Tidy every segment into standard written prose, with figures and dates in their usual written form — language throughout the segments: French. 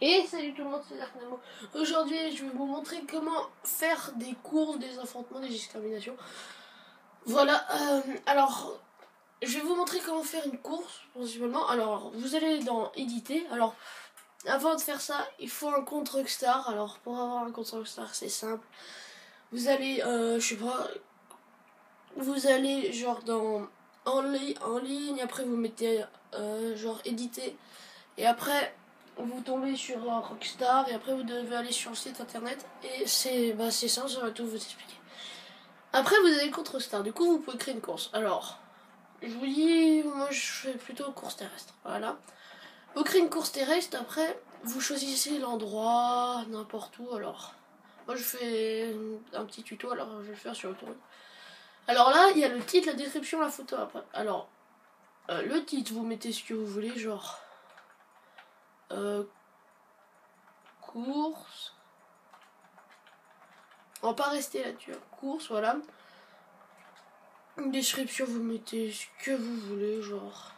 Et salut tout le monde, c'est Darknamo. Aujourd'hui, je vais vous montrer comment faire des courses, des affrontements, des exterminations. Voilà, alors, je vais vous montrer comment faire une course, principalement. Alors, vous allez dans éditer. Alors, avant de faire ça, il faut un compte Rockstar. Alors, pour avoir un compte Rockstar, c'est simple. Vous allez, je sais pas, vous allez genre dans en ligne, après vous mettez genre éditer. Et après, vous tombez sur Rockstar et après vous devez aller sur le site internet et c'est simple, ça va tout vous expliquer. Après vous avez le compte Rockstar, du coup vous pouvez créer une course. Alors, je vous dis, moi je fais plutôt course terrestre, voilà. Vous créez une course terrestre, après vous choisissez l'endroit, n'importe où. Alors, moi je fais un petit tuto, alors je vais le faire sur l'autoroute. Alors là, il y a le titre, la description, la photo après. Alors, le titre, vous mettez ce que vous voulez, genre... course. On va pas rester là-dessus. Course, voilà. Une description, vous mettez ce que vous voulez, genre.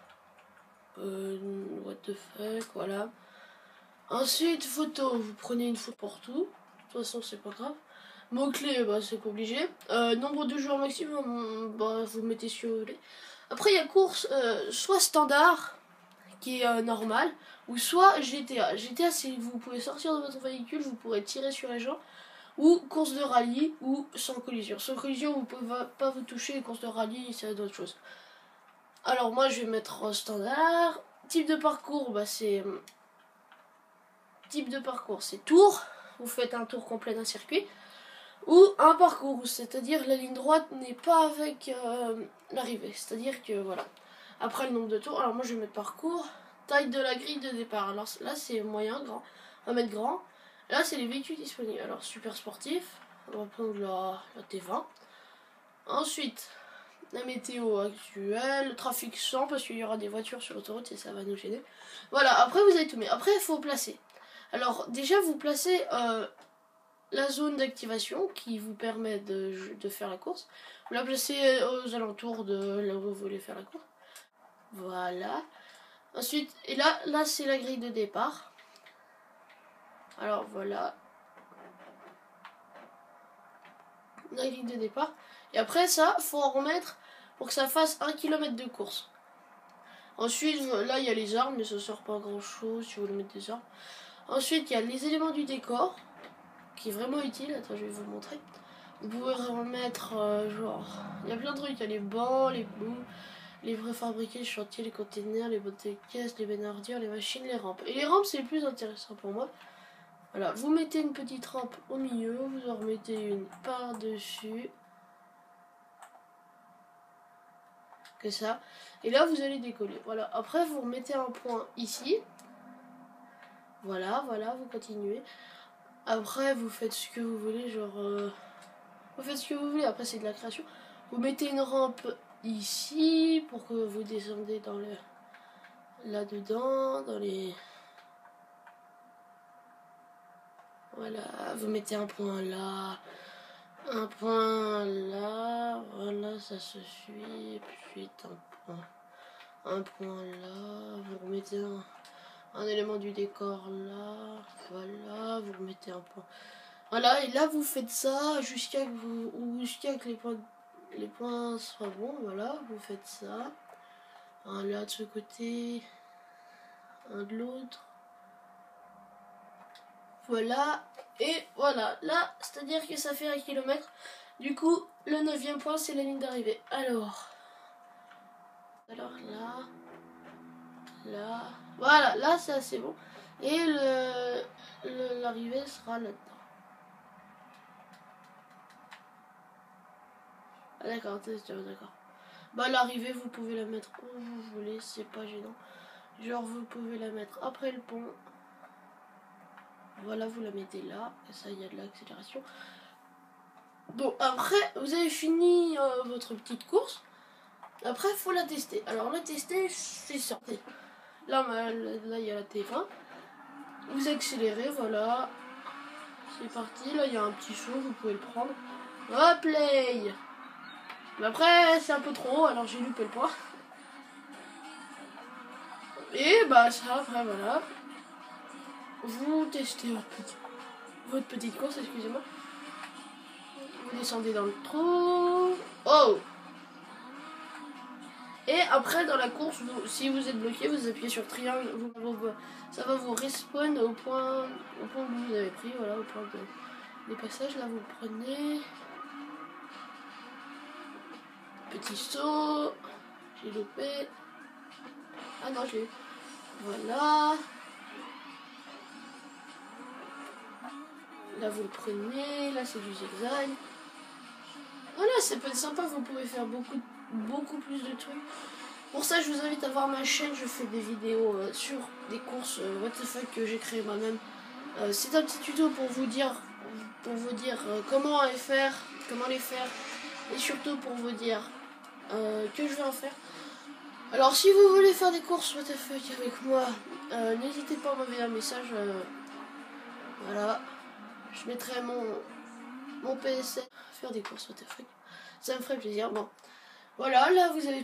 What the fuck, voilà. Ensuite, photo, vous prenez une photo pour tout. De toute façon, c'est pas grave. Mots-clés, bah, c'est pas obligé. Nombre de joueurs maximum, bah, vous mettez ce que vous voulez. Après, il y a course, soit standard, qui est normal, ou soit GTA. GTA, c'est vous pouvez sortir de votre véhicule, vous pourrez tirer sur les gens. Ou course de rallye, ou sans collision. Sans collision, vous ne pouvez pas vous toucher. Les courses de rallye, c'est d'autres choses. Alors moi, je vais mettre standard. Type de parcours, bah c'est... Type de parcours, c'est tour. Vous faites un tour complet d'un circuit. Ou un parcours, c'est-à-dire la ligne droite n'est pas avec l'arrivée. C'est-à-dire que, voilà. Après le nombre de tours, alors moi, je vais mettre parcours. Taille de la grille de départ. Alors là, c'est moyen, grand. On va mettre grand. Là, c'est les véhicules disponibles. Alors, super sportif. On va prendre la T20. Ensuite, la météo actuelle. Le trafic 100 parce qu'il y aura des voitures sur l'autoroute et ça va nous gêner. Voilà, après, vous avez tout mis. Après, il faut placer. Alors, déjà, vous placez la zone d'activation qui vous permet de faire la course. Vous la placez aux alentours de là où vous voulez faire la course. Voilà. Ensuite, et là c'est la grille de départ. Alors voilà. La grille de départ. Et après ça, faut en remettre pour que ça fasse 1 km de course. Ensuite, là il y a les armes, mais ça sert pas à grand chose si vous voulez mettre des armes. Ensuite, il y a les éléments du décor, qui est vraiment utile. Attends, je vais vous montrer. Vous pouvez remettre genre... Il y a plein de trucs, il y a les bancs, les bouts, les préfabriqués, les chantiers, les containers, les boîtes de caisse, les bennes à ordures, les machines, les rampes. Et les rampes, c'est le plus intéressant pour moi. Voilà, vous mettez une petite rampe au milieu, vous en remettez une par-dessus. Que ça. Et là, vous allez décoller. Voilà, après, vous remettez un point ici. Voilà, voilà, vous continuez. Après, vous faites ce que vous voulez, genre... vous faites ce que vous voulez, après, c'est de la création. Vous mettez une rampe ici pour que vous descendez dans le... là-dedans, dans les... Voilà, vous mettez un point là, un point là, voilà, ça se suit, puis un point là, vous remettez un élément du décor là, voilà, vous remettez un point. Voilà, et là vous faites ça jusqu'à que les points soient bons, voilà, vous faites ça. Un là de ce côté, un de l'autre. Voilà, et voilà, là, c'est-à-dire que ça fait 1 km. Du coup, le 9e point, c'est la ligne d'arrivée. Alors là, voilà, là, c'est assez bon. Et l'arrivée sera là-dedans. Ah, d'accord, d'accord. Bah, l'arrivée, vous pouvez la mettre où vous voulez, c'est pas gênant. Genre, vous pouvez la mettre après le pont. Voilà, vous la mettez là, et ça, il y a de l'accélération. Bon, après, vous avez fini votre petite course. Après, il faut la tester. Alors, la tester, c'est ça. Là, il y a la T20. Vous accélérez, voilà. C'est parti. Là, il y a un petit saut, vous pouvez le prendre. Hop, play. Mais après, c'est un peu trop haut, alors j'ai loupé le point. Et bah, ça, après, voilà. vous testez votre petite course, excusez-moi. Vous descendez dans le trou. Oh! Et après, dans la course, si vous êtes bloqué, vous appuyez sur triangle, ça va vous respawn au point que vous avez pris, voilà, au point des passages. Là, vous prenez. Petit saut. J'ai loupé. Ah non, j'ai eu. Voilà. Là, vous le prenez. Là, c'est du zigzag. Voilà, ça peut être sympa, vous pouvez faire beaucoup plus de trucs. Pour ça, je vous invite à voir ma chaîne, je fais des vidéos sur des courses what the fuck que j'ai créé moi-même. C'est un petit tuto pour vous dire comment les faire, et surtout pour vous dire que je vais en faire. Alors si vous voulez faire des courses what the fuck avec moi, n'hésitez pas à m'envoyer un message. Voilà, je mettrai mon PSN faire des courses what the fuck. Ça me ferait plaisir. Bon. Voilà, là vous avez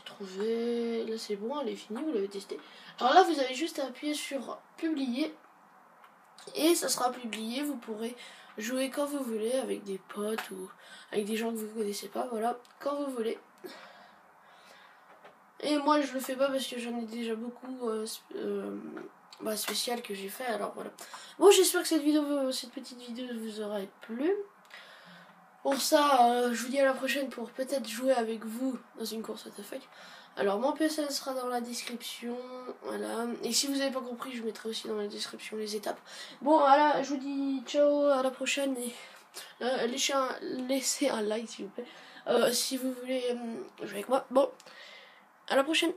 trouvé, là c'est bon, elle est finie, vous l'avez testé. Alors là vous avez juste à appuyer sur publier et ça sera publié, vous pourrez jouer quand vous voulez avec des potes ou avec des gens que vous ne connaissez pas, voilà, quand vous voulez. Et moi je le fais pas parce que j'en ai déjà beaucoup spécial que j'ai fait, alors voilà. Bon, j'espère que cette petite vidéo vous aura plu. Pour ça, je vous dis à la prochaine pour peut-être jouer avec vous dans une course what the fuck. Alors mon PSN sera dans la description, voilà. Et si vous n'avez pas compris, je mettrai aussi dans la description les étapes. Bon, voilà, je vous dis ciao, à la prochaine et laissez un like s'il vous plaît. Si vous voulez jouer avec moi. Bon, à la prochaine.